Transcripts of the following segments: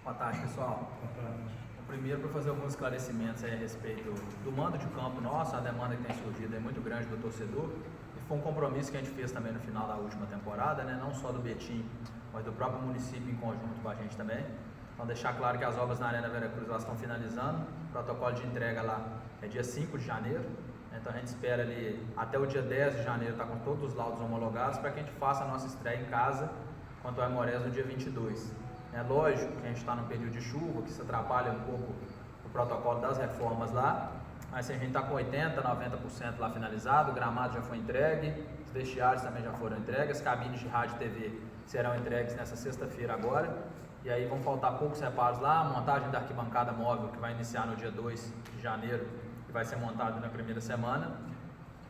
Boa tarde, pessoal. O primeiro, para fazer alguns esclarecimentos aí a respeito do mando de campo nosso, a demanda que tem surgido é muito grande do torcedor, e foi um compromisso que a gente fez também no final da última temporada, né? Não só do Betim, mas do próprio município em conjunto com a gente também. Então, deixar claro que as obras na Arena Veracruz elas estão finalizando, o protocolo de entrega lá é dia 5 de janeiro, então a gente espera ali até o dia 10 de janeiro estar com todos os laudos homologados para que a gente faça a nossa estreia em casa contra o Aimorés no dia 22. É lógico que a gente está no período de chuva, que isso atrapalha um pouco o protocolo das reformas lá, mas a gente está com 80%, 90% lá finalizado, o gramado já foi entregue, os vestiários também já foram entregues, as cabines de rádio e TV serão entregues nessa sexta-feira agora, e aí vão faltar poucos reparos lá, a montagem da arquibancada móvel que vai iniciar no dia 2 de janeiro e vai ser montada na primeira semana.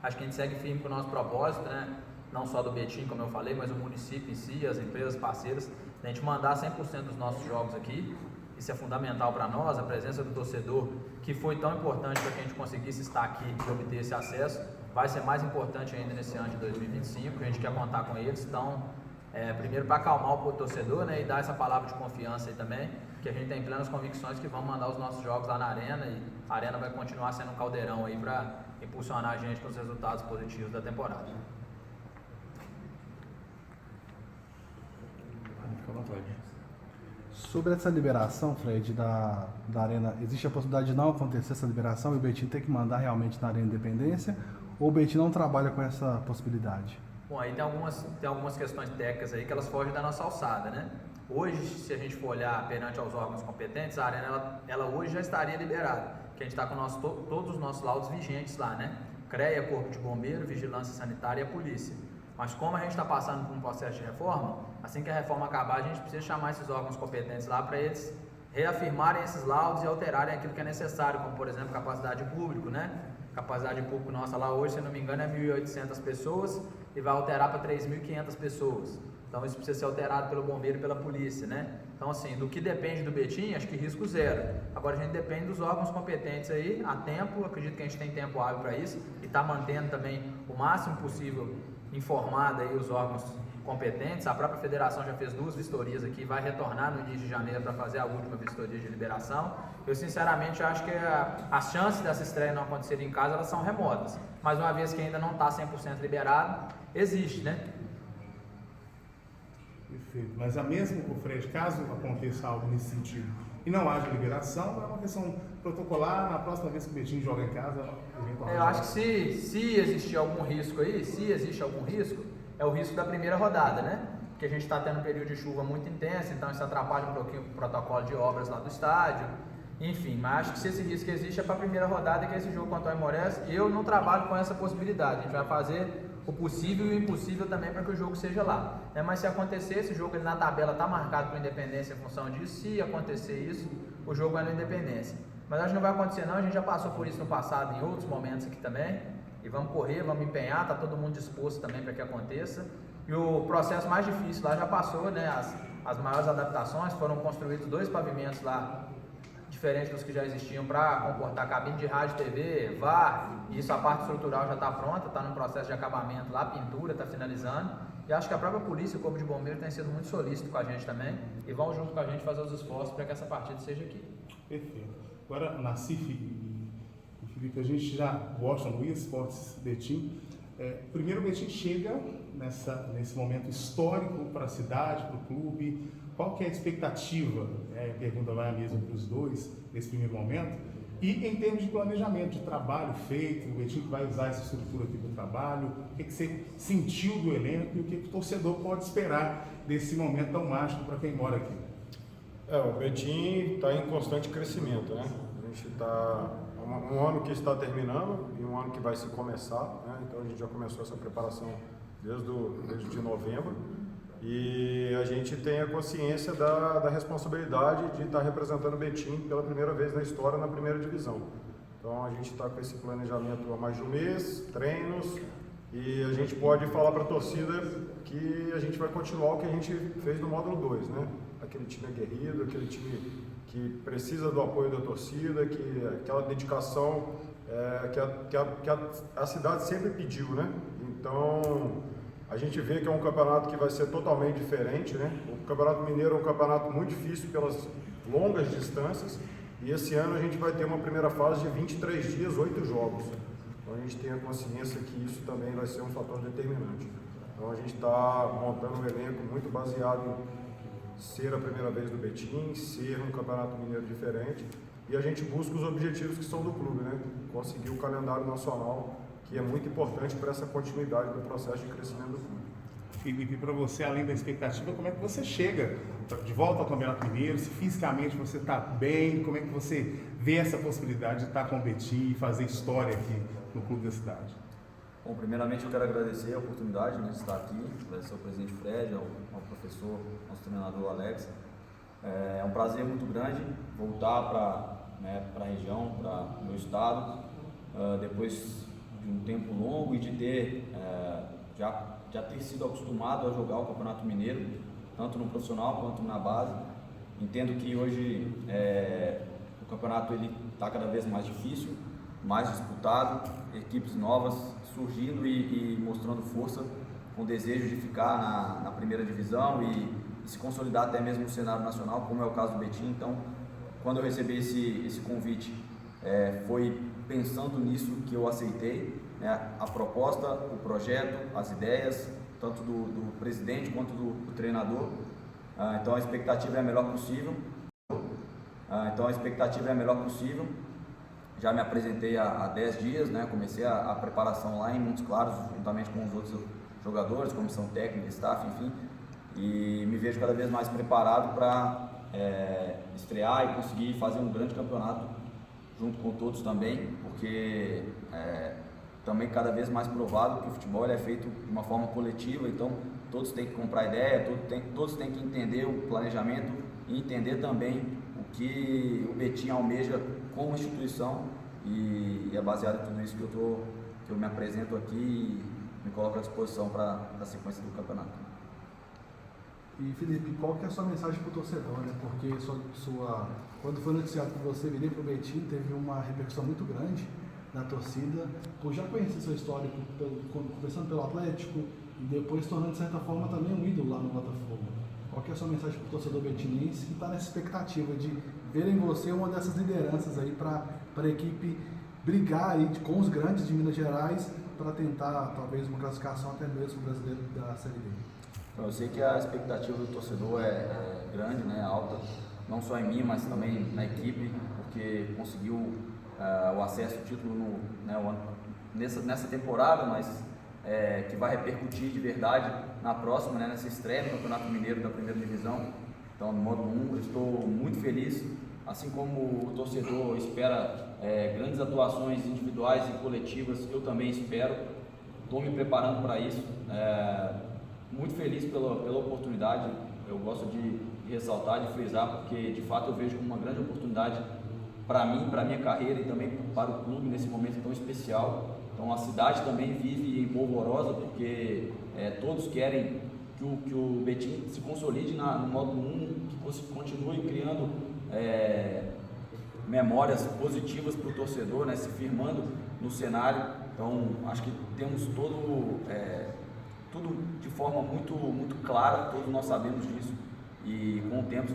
Acho que a gente segue firme com o nosso propósito, né? Não só do Betim, como eu falei, mas o município em si, as empresas parceiras, a gente mandar 100% dos nossos jogos aqui. Isso é fundamental para nós, a presença do torcedor, que foi tão importante para que a gente conseguisse estar aqui e obter esse acesso, vai ser mais importante ainda nesse ano de 2025, a gente quer contar com eles. Então, primeiro para acalmar o torcedor, né, e dar essa palavra de confiança aí também, que a gente tem plenas convicções que vamos mandar os nossos jogos lá na Arena, e a Arena vai continuar sendo um caldeirão aí para impulsionar a gente com os resultados positivos da temporada. Fica à vontade. Sobre essa liberação, Fred, da Arena, existe a possibilidade de não acontecer essa liberação e o Betim ter que mandar realmente na Arena Independência, ou o Betim não trabalha com essa possibilidade? Bom, aí tem algumas questões técnicas aí que elas fogem da nossa alçada, né? Hoje, se a gente for olhar perante aos órgãos competentes, a Arena ela hoje já estaria liberada, que a gente está com todos os nossos laudos vigentes lá, né? CREA, Corpo de Bombeiro, Vigilância Sanitária e a Polícia. Mas como a gente está passando por um processo de reforma, assim que a reforma acabar, a gente precisa chamar esses órgãos competentes lá para eles reafirmarem esses laudos e alterarem aquilo que é necessário, como por exemplo capacidade de público, né? Capacidade de público nossa lá hoje, se não me engano, é 1.800 pessoas e vai alterar para 3.500 pessoas. Então isso precisa ser alterado pelo bombeiro e pela polícia, né? Então assim, do que depende do Betim, acho que risco zero. Agora a gente depende dos órgãos competentes aí, a tempo, acredito que a gente tem tempo hábil para isso e está mantendo também o máximo possível informado aí os órgãos competentes. A própria federação já fez 2 vistorias aqui, vai retornar no início de janeiro para fazer a última vistoria de liberação. Eu sinceramente acho que as chances dessa estreia não acontecer em casa, elas são remotas, mas uma vez que ainda não está 100% liberado, existe, né? Perfeito. Mas a mesmo, Fred, caso aconteça algo nesse sentido e não haja liberação, é uma questão protocolar, na próxima vez que o Betim joga em casa, eventualmente... Eu acho que se existir algum risco aí, se existe algum risco, é o risco da primeira rodada, né? Porque a gente está tendo um período de chuva muito intenso, então isso atrapalha um pouquinho o protocolo de obras lá do estádio. Enfim, mas acho que se esse risco existe é para a primeira rodada, que é esse jogo contra o Aimorés. Eu não trabalho com essa possibilidade, a gente vai fazer o possível e o impossível também para que o jogo seja lá. Mas se acontecer, esse jogo na tabela está marcado para Independência em função disso. Se acontecer isso, o jogo é na Independência. Mas acho que não vai acontecer não, a gente já passou por isso no passado em outros momentos aqui também. E vamos correr, vamos empenhar, está todo mundo disposto também para que aconteça. E o processo mais difícil lá já passou, né? As maiores adaptações, foram construídos 2 pavimentos lá, diferentes dos que já existiam, para comportar cabine de rádio, TV, VAR, e isso, a parte estrutural já está pronta, está no processo de acabamento lá, pintura, está finalizando, e acho que a própria polícia e o Corpo de Bombeiro tem sido muito solícito com a gente também, e vão junto com a gente fazer os esforços para que essa partida seja aqui. Perfeito. Agora, Nassif e Felipe, a gente já gosta do esportes Betim. Primeiro, o Betim chega nesse momento histórico para a cidade, para o clube. Qual que é a expectativa? A pergunta vai a mesma para os dois, nesse primeiro momento. E em termos de planejamento, de trabalho feito, o Betim vai usar essa estrutura aqui do trabalho, o que você sentiu do elenco e o que o torcedor pode esperar desse momento tão mágico para quem mora aqui? O Betim está em constante crescimento, né? A gente está um ano que está terminando e um ano que vai se começar, né? Então a gente já começou essa preparação desde novembro. E a gente tem a consciência da responsabilidade de estar representando o Betim pela primeira vez na história na primeira divisão. Então a gente está com esse planejamento há mais de um mês, treinos, e a gente pode falar para a torcida que a gente vai continuar o que a gente fez no módulo 2, né? Aquele time aguerrido, aquele time que precisa do apoio da torcida, aquela dedicação que a cidade sempre pediu, né? Então a gente vê que é um campeonato que vai ser totalmente diferente, né? O Campeonato Mineiro é um campeonato muito difícil pelas longas distâncias e esse ano a gente vai ter uma primeira fase de 23 dias, 8 jogos. Então a gente tem a consciência que isso também vai ser um fator determinante. Então a gente está montando um elenco muito baseado em ser a primeira vez do Betim, ser um Campeonato Mineiro diferente e a gente busca os objetivos que são do clube, né? Conseguir o calendário nacional, que é muito importante para essa continuidade do processo de crescimento do clube. Felipe, para você, além da expectativa, como é que você chega de volta ao Campeonato Mineiro? Se fisicamente você está bem, como é que você vê essa possibilidade de estar com o Betim e fazer história aqui no clube da cidade? Bom, primeiramente eu quero agradecer a oportunidade, né, de estar aqui, agradecer ao presidente Fred, ao professor, nosso treinador Alex. É um prazer muito grande voltar para a região, para o meu estado, depois de um tempo longo e de ter já ter sido acostumado a jogar o Campeonato Mineiro, tanto no profissional quanto na base. Entendo que hoje o campeonato está cada vez mais difícil, mais disputado, equipes novas surgindo e mostrando força, com desejo de ficar na primeira divisão e se consolidar até mesmo no cenário nacional, como é o caso do Betim. Então, quando eu recebi esse convite, foi pensando nisso que eu aceitei, né, a proposta, o projeto, as ideias, tanto do presidente quanto do treinador. Então a expectativa é a melhor possível. Já me apresentei há 10 dias, né, comecei a preparação lá em Montes Claros, juntamente com os outros jogadores, comissão técnica, staff, enfim, e me vejo cada vez mais preparado para estrear e conseguir fazer um grande campeonato junto com todos também, porque também cada vez mais provado que o futebol é feito de uma forma coletiva, então todos têm que comprar ideia, todos têm que entender o planejamento e entender também o que o Betim almeja como instituição, e é baseado em tudo isso que eu me apresento aqui e me coloco à disposição para a sequência do campeonato. E Felipe, qual que é a sua mensagem para o torcedor, né? Porque quando foi noticiado que você viria para o Betim, teve uma repercussão muito grande na torcida, por já conhecer seu histórico, começando pelo Atlético e depois tornando de certa forma também um ídolo lá no Botafogo. Qual que é a sua mensagem para o torcedor betinense que está nessa expectativa de ver em você uma dessas lideranças aí para a equipe brigar aí com os grandes de Minas Gerais para tentar talvez uma classificação até mesmo brasileiro da Série D? Então, eu sei que a expectativa do torcedor é grande, né, alta, não só em mim, mas também na equipe, porque conseguiu o acesso ao título nessa temporada, mas que vai repercutir de verdade na próxima, né, nessa estreia no Campeonato Mineiro da primeira divisão. Então, no modo 1, eu estou muito feliz, assim como o torcedor espera grandes atuações individuais e coletivas, eu também espero, estou me preparando para isso, muito feliz pela oportunidade. Eu gosto de ressaltar, de frisar, porque de fato eu vejo como uma grande oportunidade para mim, para a minha carreira e também para o clube nesse momento tão especial. Então a cidade também vive em polvorosa, porque todos querem que o Betim se consolide no modo 1, que continue criando memórias positivas para o torcedor, né, se firmando no cenário. Então acho que temos tudo de forma muito clara, todos nós sabemos disso, e com o tempo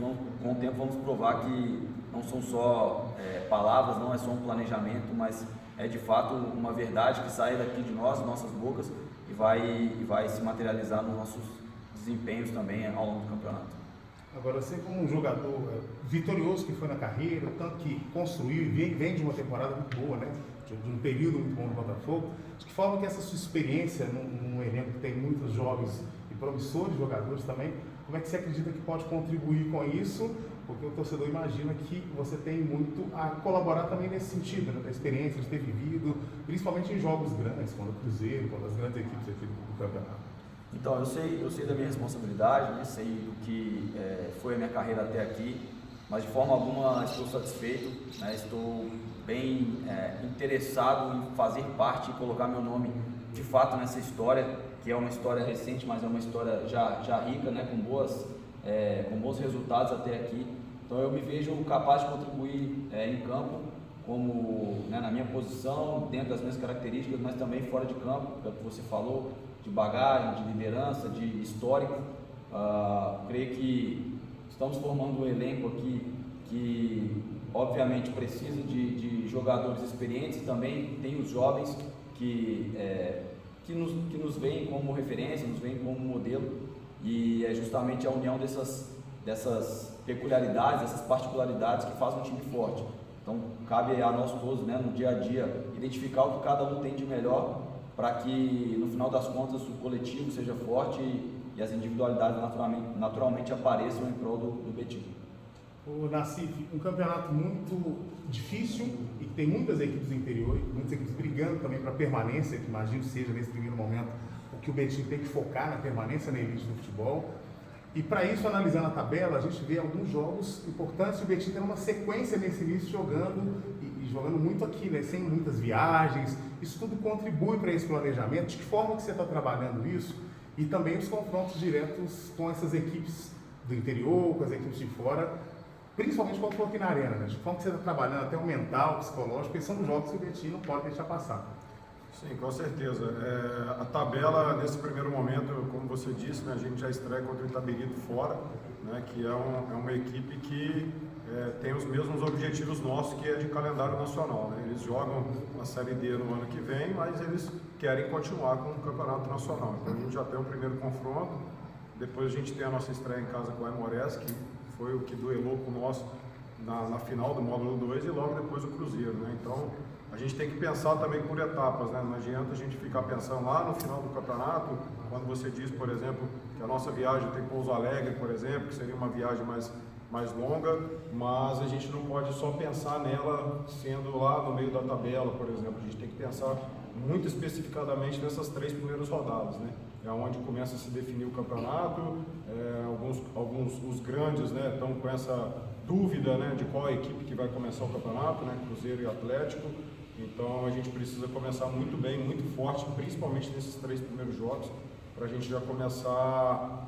vamos provar que não são só palavras, não é só um planejamento, mas é de fato uma verdade que sai daqui de nossas bocas, e vai se materializar nos nossos desempenhos também ao longo do campeonato. Agora, você como um jogador vitorioso que foi na carreira, tanto que construiu e vem de uma temporada muito boa, né? De um período muito bom do Botafogo, de que forma que essa sua experiência num elenco que tem muitos jovens e promissores jogadores também, como é que você acredita que pode contribuir com isso? Porque o torcedor imagina que você tem muito a colaborar também nesse sentido, né? Da experiência de ter vivido, principalmente em jogos grandes, como o Cruzeiro, como as grandes equipes aqui do campeonato. Então, eu sei da minha responsabilidade, né? Sei do que foi a minha carreira até aqui, mas de forma alguma estou satisfeito, né? Estou bem interessado em fazer parte e colocar meu nome de fato nessa história, que é uma história recente, mas é uma história já rica, né? Com bons resultados até aqui. Então eu me vejo capaz de contribuir em campo, como, né, na minha posição, dentro das minhas características, mas também fora de campo, é o que você falou, de bagagem, de liderança, de histórico. Creio que estamos formando um elenco aqui que obviamente precisa de jogadores experientes, também tem os jovens que nos veem como referência, nos veem como modelo, e é justamente a união dessas peculiaridades, dessas particularidades que faz um time forte. Então cabe a nós todos, né, no dia a dia, identificar o que cada um tem de melhor para que no final das contas o coletivo seja forte e as individualidades naturalmente apareçam em prol do Betim. O Nassif, um campeonato muito difícil e que tem muitas equipes do interior, muitas equipes brigando também para permanência, que imagino seja nesse primeiro momento o que o Betim tem que focar na permanência na elite do futebol. E para isso, analisando a tabela, a gente vê alguns jogos importantes, o Betim tem uma sequência nesse início jogando e jogando muito aqui, né, sem muitas viagens. Isso tudo contribui para esse planejamento. De que forma que você está trabalhando isso? E também os confrontos diretos com essas equipes do interior, com as equipes de fora, principalmente quando for aqui na arena, né? De que forma que você está trabalhando até o mental, o psicológico, porque são jogos que o Betim não pode deixar passar. Sim, com certeza. A tabela, nesse primeiro momento, como você disse, né, a gente já estreia contra o Itabirito fora, né, que é uma equipe que tem os mesmos objetivos nossos, que é de calendário nacional, né? Eles jogam na Série D no ano que vem, mas eles querem continuar com o Campeonato Nacional. Então a gente já tem o primeiro confronto, depois a gente tem a nossa estreia em casa com o Aimorés, que foi o que duelou com o nosso na final do módulo 2, e logo depois o Cruzeiro, né? Então a gente tem que pensar também por etapas, né? Não adianta a gente ficar pensando lá no final do campeonato, quando você diz, por exemplo, que a nossa viagem tem Pouso Alegre, por exemplo, que seria uma viagem mais longa, mas a gente não pode só pensar nela sendo lá no meio da tabela, por exemplo. A gente tem que pensar muito especificadamente nessas 3 primeiras rodadas, né? É onde começa a se definir o campeonato. Alguns os grandes, né, estão com essa dúvida, né, de qual a equipe que vai começar o campeonato, né, Cruzeiro e Atlético. Então a gente precisa começar muito bem, muito forte, principalmente nesses 3 primeiros jogos, para a gente já começar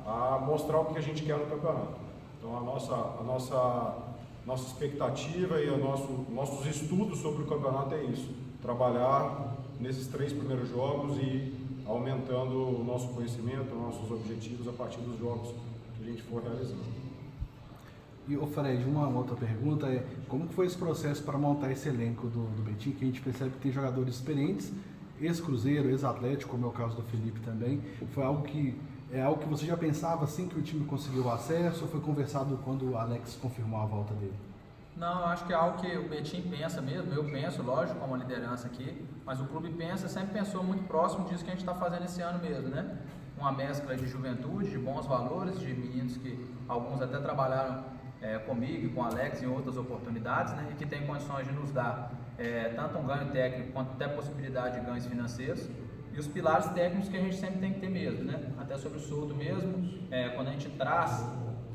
a mostrar o que a gente quer no campeonato. Então a nossa expectativa e nossos estudos sobre o campeonato é isso: trabalhar nesses 3 primeiros jogos e aumentando o nosso conhecimento, nossos objetivos a partir dos jogos que a gente for realizando. E, Fred, uma outra pergunta é: como que foi esse processo para montar esse elenco do Betim, que a gente percebe que tem jogadores experientes, ex-Cruzeiro, ex-Atlético, como é o caso do Felipe também? Foi algo que você já pensava assim que o time conseguiu o acesso, ou foi conversado quando o Alex confirmou a volta dele? Não, eu acho que é algo que o Betim pensa mesmo, eu penso, lógico, como liderança aqui, mas o clube sempre pensou muito próximo disso que a gente está fazendo esse ano mesmo, né? Uma mescla de juventude, de bons valores, de meninos que alguns até trabalharam comigo e com o Alex em outras oportunidades, né? E que tem condições de nos dar tanto um ganho técnico quanto até possibilidade de ganhos financeiros. E os pilares técnicos que a gente sempre tem que ter mesmo, né? Até sobre o Souto mesmo, quando a gente traz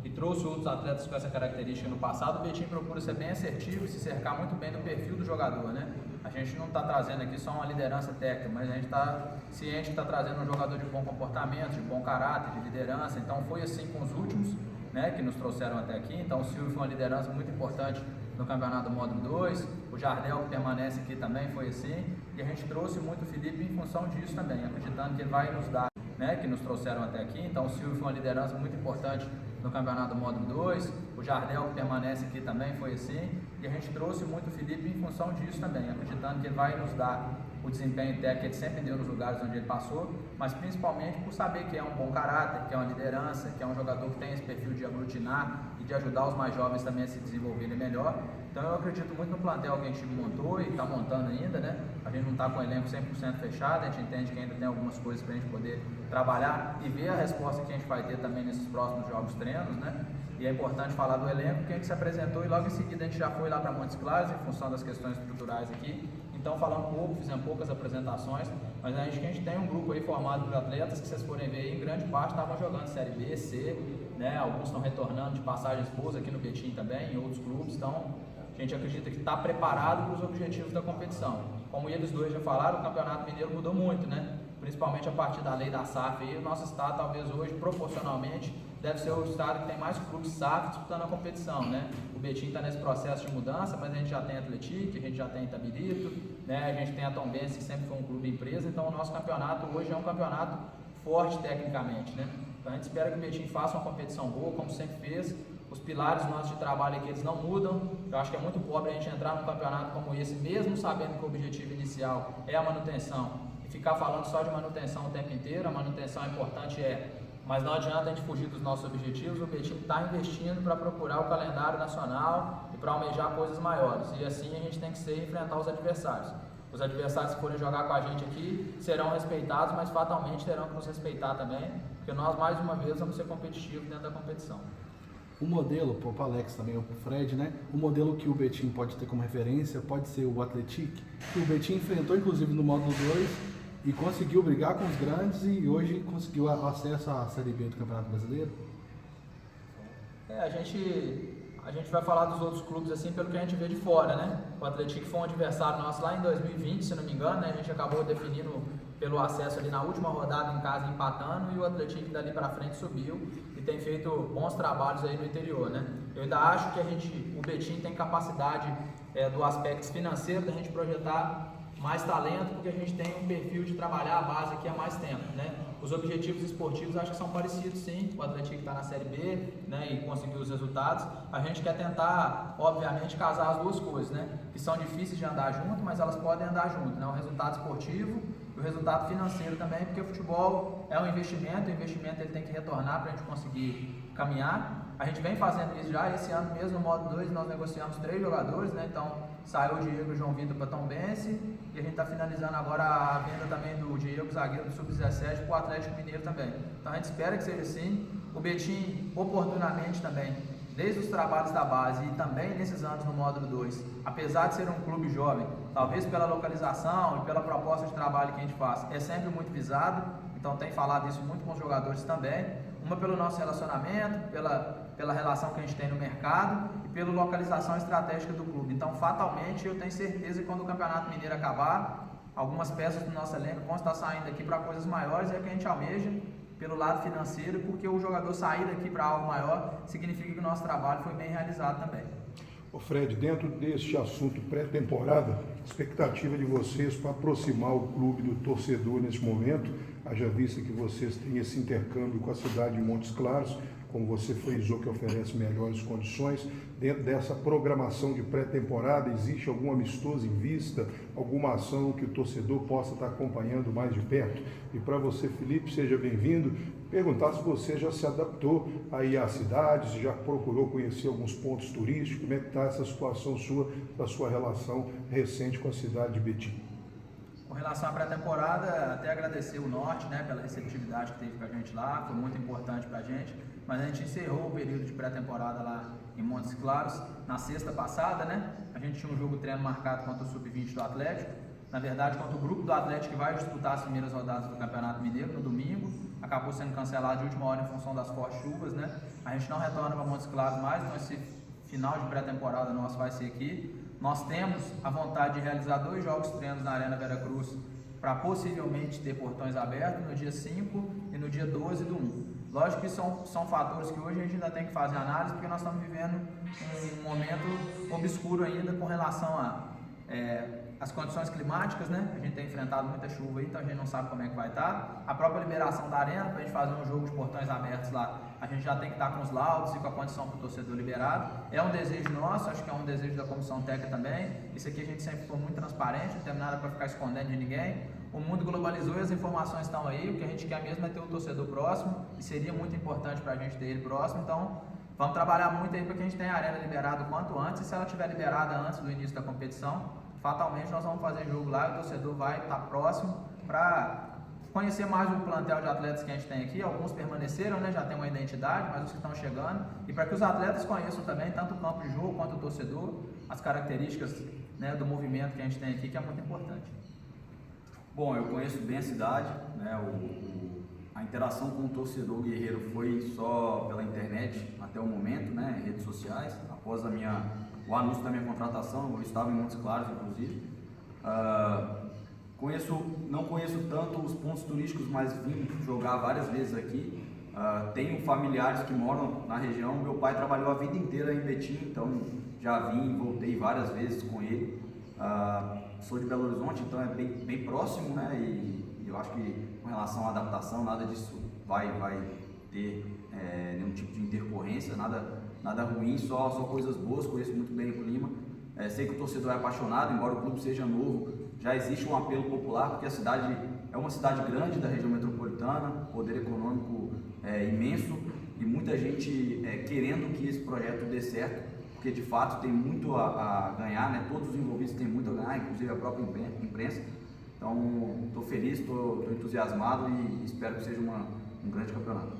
e trouxe outros atletas com essa característica no passado, o Betim procura ser bem assertivo e se cercar muito bem do perfil do jogador, né? A gente não está trazendo aqui só uma liderança técnica, mas a gente está ciente que está trazendo um jogador de bom comportamento, de bom caráter, de liderança. Então foi assim com os últimos, né, que nos trouxeram até aqui. Então o Silvio foi uma liderança muito importante no campeonato do módulo 2, o Jardel, que permanece aqui, também foi assim, e a gente trouxe muito o Felipe em função disso também, acreditando que ele vai nos dar, né, que nos trouxeram até aqui. Então o Silvio foi uma liderança muito importante no campeonato do módulo 2, o Jardel, que permanece aqui, também foi assim, e a gente trouxe muito o Felipe em função disso também, acreditando que ele vai nos dar o desempenho técnico que ele sempre deu nos lugares onde ele passou, mas principalmente por saber que é um bom caráter, que é uma liderança, que é um jogador que tem esse perfil de aglutinar e de ajudar os mais jovens também a se desenvolverem melhor. Então eu acredito muito no plantel que a gente montou e está montando ainda, né? A gente não está com o elenco 100% fechado, a gente entende que ainda tem algumas coisas para a gente poder trabalhar e ver a resposta que a gente vai ter também nesses próximos jogos treinos, né? E é importante falar do elenco que a gente se apresentou e logo em seguida a gente já foi lá para Montes Claros em função das questões estruturais aqui. Então, falando pouco, fizemos poucas apresentações, mas a gente tem um grupo aí formado por atletas que, vocês forem ver aí, em grande parte estavam jogando Série B, C, né? Alguns estão retornando de passagens boas aqui no Betim também, em outros clubes. Então, a gente acredita que está preparado para os objetivos da competição. Como eles dois já falaram, o Campeonato Mineiro mudou muito, né? Principalmente a partir da lei da SAF aí, o nosso estado talvez hoje, proporcionalmente, deve ser o estado que tem mais clubes SAF disputando a competição, né? O Betim está nesse processo de mudança, mas a gente já tem Atlético, a gente já tem Itabirito, né? A gente tem a Tombense, que sempre foi um clube empresa, então o nosso campeonato hoje é um campeonato forte tecnicamente, né? Então a gente espera que o Betim faça uma competição boa, como sempre fez. Os pilares nossos de trabalho aqui, eles não mudam. Eu acho que é muito pobre a gente entrar num campeonato como esse, mesmo sabendo que o objetivo inicial é a manutenção, e ficar falando só de manutenção o tempo inteiro. A manutenção é importante, mas não adianta a gente fugir dos nossos objetivos. O Betim está investindo para procurar o calendário nacional e para almejar coisas maiores. E assim a gente tem que ser e enfrentar os adversários. Os adversários que forem jogar com a gente aqui serão respeitados, mas fatalmente terão que nos respeitar também, porque nós, mais uma vez, vamos ser competitivos dentro da competição. O modelo, para o Alex também, o Fred, né? O modelo que o Betim pode ter como referência pode ser o Atlético, que o Betim enfrentou inclusive no módulo 2 e conseguiu brigar com os grandes e hoje conseguiu acesso à Série B do Campeonato Brasileiro. A gente vai falar dos outros clubes assim pelo que a gente vê de fora, né? O Atlético foi um adversário nosso lá em 2020, se não me engano, né? A gente acabou definindo pelo acesso ali na última rodada em casa, empatando, e o Atlético dali para frente subiu e tem feito bons trabalhos aí no interior, né? Eu ainda acho que o Betim tem capacidade do aspecto financeiro da gente projetar mais talento, porque a gente tem um perfil de trabalhar a base aqui há mais tempo, né? Os objetivos esportivos acho que são parecidos, sim. O Atlético está na Série B, né, e conseguiu os resultados. A gente quer tentar, obviamente, casar as duas coisas, né? Que são difíceis de andar junto, mas elas podem andar junto, né? O resultado esportivo e o resultado financeiro também, porque o futebol é um investimento, o investimento ele tem que retornar para a gente conseguir caminhar. A gente vem fazendo isso já. Esse ano mesmo, no modo 2, nós negociamos 3 jogadores, né? Então, saiu o Diego e o João Vitor para Tombense, e a gente está finalizando agora a venda também do Diego, zagueiro do Sub-17, para o Atlético Mineiro também. Então a gente espera que seja assim. O Betim, oportunamente também, desde os trabalhos da base e também nesses anos no módulo 2, apesar de ser um clube jovem, talvez pela localização e pela proposta de trabalho que a gente faz, é sempre muito visado. Então tem falado isso muito com os jogadores também. Uma pelo nosso relacionamento, pela relação que a gente tem no mercado e pela localização estratégica do clube. Então, fatalmente, eu tenho certeza que quando o Campeonato Mineiro acabar, algumas peças do nosso elenco vão estar saindo aqui para coisas maiores, é o que a gente almeja pelo lado financeiro, porque o jogador sair daqui para algo maior significa que o nosso trabalho foi bem realizado também. Ô Fred, dentro deste assunto pré-temporada, expectativa de vocês para aproximar o clube do torcedor nesse momento, haja vista que vocês têm esse intercâmbio com a cidade de Montes Claros, como você frisou, que oferece melhores condições. Dentro dessa programação de pré-temporada, existe algum amistoso em vista, alguma ação que o torcedor possa estar acompanhando mais de perto? E para você, Felipe, seja bem-vindo. Perguntar se você já se adaptou aí à cidade, se já procurou conhecer alguns pontos turísticos, como é que está essa situação sua, da sua relação recente com a cidade de Betim? Com relação à pré-temporada, até agradecer o Norte, né, pela receptividade que teve com a gente lá, foi muito importante para a gente, mas a gente encerrou o período de pré-temporada lá em Montes Claros na sexta passada, né? A gente tinha um jogo treino marcado contra o Sub-20 do Atlético, na verdade contra o grupo do Atlético que vai disputar as primeiras rodadas do Campeonato Mineiro no domingo, acabou sendo cancelado de última hora em função das fortes chuvas, né? A gente não retorna para Montes Claros mais, então esse final de pré-temporada nosso vai ser aqui. Nós temos a vontade de realizar 2 jogos treinos na Arena Vera Cruz para possivelmente ter portões abertos no dia 5 e no dia 12 do 1. Lógico que são fatores que hoje a gente ainda tem que fazer análise, porque nós estamos vivendo um momento obscuro ainda com relação às condições climáticas, né? A gente tem enfrentado muita chuva aí, então a gente não sabe como é que vai estar. A própria liberação da arena, para a gente fazer um jogo de portões abertos lá, a gente já tem que estar com os laudos e com a condição para o torcedor liberado. É um desejo nosso, acho que é um desejo da comissão técnica também. Isso aqui a gente sempre foi muito transparente, não tem nada para ficar escondendo de ninguém. O mundo globalizou e as informações estão aí, o que a gente quer mesmo é ter o torcedor próximo, e seria muito importante para a gente ter ele próximo. Então, vamos trabalhar muito aí para que a gente tenha a arena liberada o quanto antes, e se ela estiver liberada antes do início da competição, fatalmente nós vamos fazer jogo lá e o torcedor vai estar próximo para conhecer mais o plantel de atletas que a gente tem aqui. Alguns permaneceram, né, já tem uma identidade, mas os que estão chegando, e para que os atletas conheçam também tanto o campo de jogo quanto o torcedor, as características, né, do movimento que a gente tem aqui, que é muito importante. Bom, eu conheço bem a cidade, né? A interação com o torcedor guerreiro foi só pela internet até o momento, né? Redes sociais. Após o anúncio da minha contratação, eu estava em Montes Claros, inclusive. Não conheço tanto os pontos turísticos, mas vim jogar várias vezes aqui. Tenho familiares que moram na região. Meu pai trabalhou a vida inteira em Betim, então já vim e voltei várias vezes com ele. Sou de Belo Horizonte, então é bem próximo, né? E Eu acho que com relação à adaptação, nada disso vai ter nenhum tipo de intercorrência, nada ruim, só coisas boas. Conheço muito bem o clima. Sei que o torcedor é apaixonado, embora o clube seja novo, já existe um apelo popular, porque a cidade é uma cidade grande da região metropolitana, poder econômico imenso e muita gente querendo que esse projeto dê certo, porque de fato tem muito a ganhar, né? Todos os envolvidos têm muito a ganhar, inclusive a própria imprensa. Então, estou feliz, estou entusiasmado e espero que seja um grande campeonato.